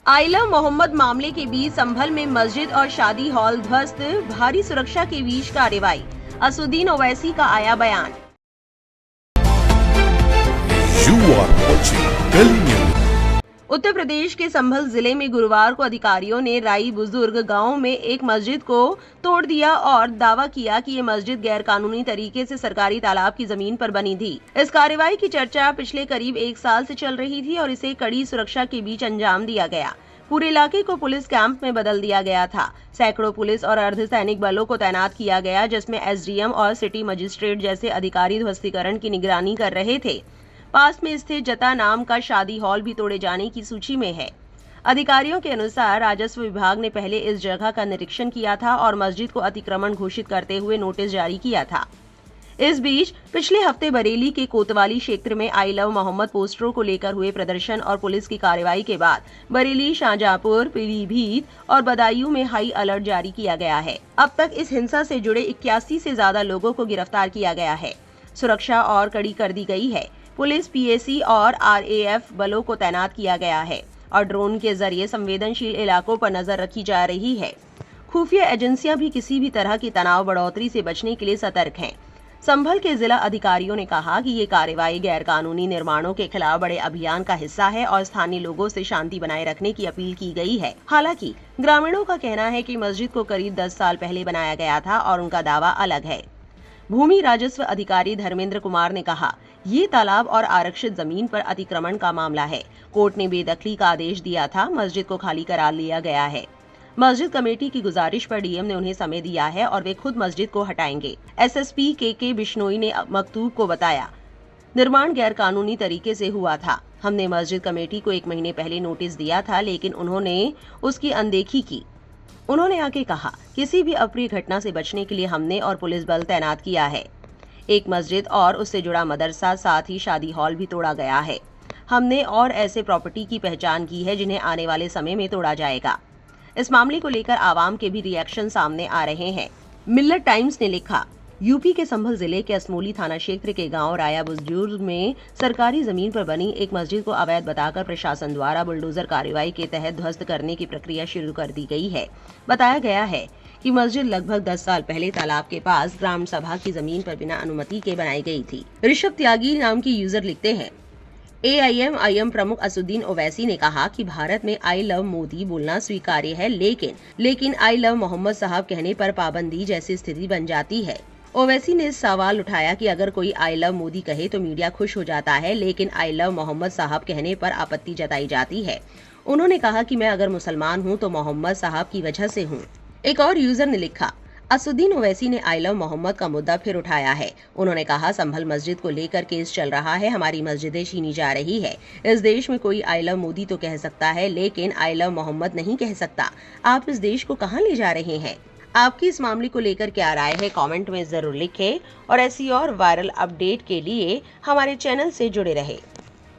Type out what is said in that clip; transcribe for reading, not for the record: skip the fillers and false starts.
I love Mohammad मामले के बीच संभल में मस्जिद और शादी हॉल ध्वस्त, भारी सुरक्षा के बीच कार्रवाई। असुद्दीन ओवैसी का आया बयान। उत्तर प्रदेश के संभल जिले में गुरुवार को अधिकारियों ने राई बुजुर्ग गांव में एक मस्जिद को तोड़ दिया और दावा किया कि ये मस्जिद गैरकानूनी तरीके से सरकारी तालाब की जमीन पर बनी थी। इस कार्रवाई की चर्चा पिछले करीब 1 साल से चल रही थी और इसे कड़ी सुरक्षा के बीच अंजाम दिया गया। पूरे इलाके को पुलिस कैंप में बदल दिया गया था। सैकड़ों पुलिस और अर्धसैनिक बलों को तैनात किया गया, जिसमें एसडीएम और सिटी मजिस्ट्रेट जैसे अधिकारी ध्वस्तीकरण की निगरानी कर रहे थे। पास में स्थित जता नाम का शादी हॉल भी तोड़े जाने की सूची में है। अधिकारियों के अनुसार राजस्व विभाग ने पहले इस जगह का निरीक्षण किया था और मस्जिद को अतिक्रमण घोषित करते हुए नोटिस जारी किया था। इस बीच पिछले हफ्ते बरेली के कोतवाली क्षेत्र में आई लव मोहम्मद पोस्टरों को लेकर हुए प्रदर्शन और पुलिस की कार्रवाई के बाद बरेली, शाहजहांपुर, पीलीभीत और बदायूं में हाई अलर्ट जारी किया गया है। अब तक इस हिंसा से जुड़े 81 से ज्यादा लोगों को गिरफ्तार किया गया है। सुरक्षा और कड़ी कर दी गई है। पुलिस, पीएसी और आरएएफ बलों को तैनात किया गया है और ड्रोन के जरिए संवेदनशील इलाकों पर नजर रखी जा रही है। खुफिया एजेंसियां भी किसी भी तरह की तनाव बढ़ोतरी से बचने के लिए सतर्क हैं। संभल के जिला अधिकारियों ने कहा कि ये कार्रवाई गैरकानूनी निर्माणों के खिलाफ बड़े अभियान का हिस्सा है और स्थानीय लोगों से शांति बनाए रखने की अपील की गई है। हालांकि ग्रामीणों का कहना है कि मस्जिद को करीब 10 साल पहले बनाया गया था और उनका दावा अलग है। भूमि राजस्व अधिकारी धर्मेंद्र कुमार ने कहा, ये तालाब और आरक्षित जमीन पर अतिक्रमण का मामला है। कोर्ट ने बेदखली का आदेश दिया था। मस्जिद को खाली करा लिया गया है। मस्जिद कमेटी की गुजारिश पर डीएम ने उन्हें समय दिया है और वे खुद मस्जिद को हटाएंगे। एसएसपी के बिश्नोई ने मकतूब को बताया, निर्माण गैरकानूनी तरीके से हुआ था। हमने मस्जिद कमेटी को 1 महीने पहले नोटिस दिया था, लेकिन उन्होंने उसकी अनदेखी की। उन्होंने आगे कहा, किसी भी अप्रिय घटना से बचने के लिए हमने और पुलिस बल तैनात किया है। एक मस्जिद और उससे जुड़ा मदरसा, साथ ही शादी हॉल भी तोड़ा गया है। हमने और ऐसे प्रॉपर्टी की पहचान की है जिन्हें आने वाले समय में तोड़ा जाएगा। इस मामले को लेकर आवाम के भी रिएक्शन सामने आ रहे हैं। मिल्लत टाइम्स ने लिखा, यूपी के संभल जिले के असमोली थाना क्षेत्र के गांव राया बुजुर्ग में सरकारी जमीन पर बनी एक मस्जिद को अवैध बताकर प्रशासन द्वारा बुलडोजर कार्रवाई के तहत ध्वस्त करने की प्रक्रिया शुरू कर दी गई है। बताया गया है कि मस्जिद लगभग 10 साल पहले तालाब के पास ग्राम सभा की जमीन पर बिना अनुमति के बनाई गई थी। ऋषभ त्यागी नाम की यूजर लिखते हैं, AIM प्रमुख असुद्दीन ओवैसी ने कहा कि भारत में आई लव मोदी बोलना स्वीकार्य है, लेकिन आई लव मोहम्मद साहब कहने पर पाबंदी जैसी स्थिति बन जाती है। ओवैसी ने सवाल उठाया कि अगर कोई आई लव मोदी कहे तो मीडिया खुश हो जाता है, लेकिन आई लव मोहम्मद साहब कहने पर आपत्ति जताई जाती है। उन्होंने कहा कि मैं अगर मुसलमान हूँ तो मोहम्मद साहब की वजह से हूँ। एक और यूजर ने लिखा, असुद्दीन ओवैसी ने आई लव मोहम्मद का मुद्दा फिर उठाया है। उन्होंने कहा, संभल मस्जिद को लेकर केस चल रहा है, हमारी मस्जिदें छीनी जा रही है। इस देश में कोई आई लव मोदी तो कह सकता है, लेकिन आई लव मोहम्मद नहीं कह सकता। आप इस देश को कहां ले जा रहे हैं? आपकी इस मामले को लेकर क्या राय है, कमेंट में जरूर लिखें और ऐसी और वायरल अपडेट के लिए हमारे चैनल से जुड़े रहें।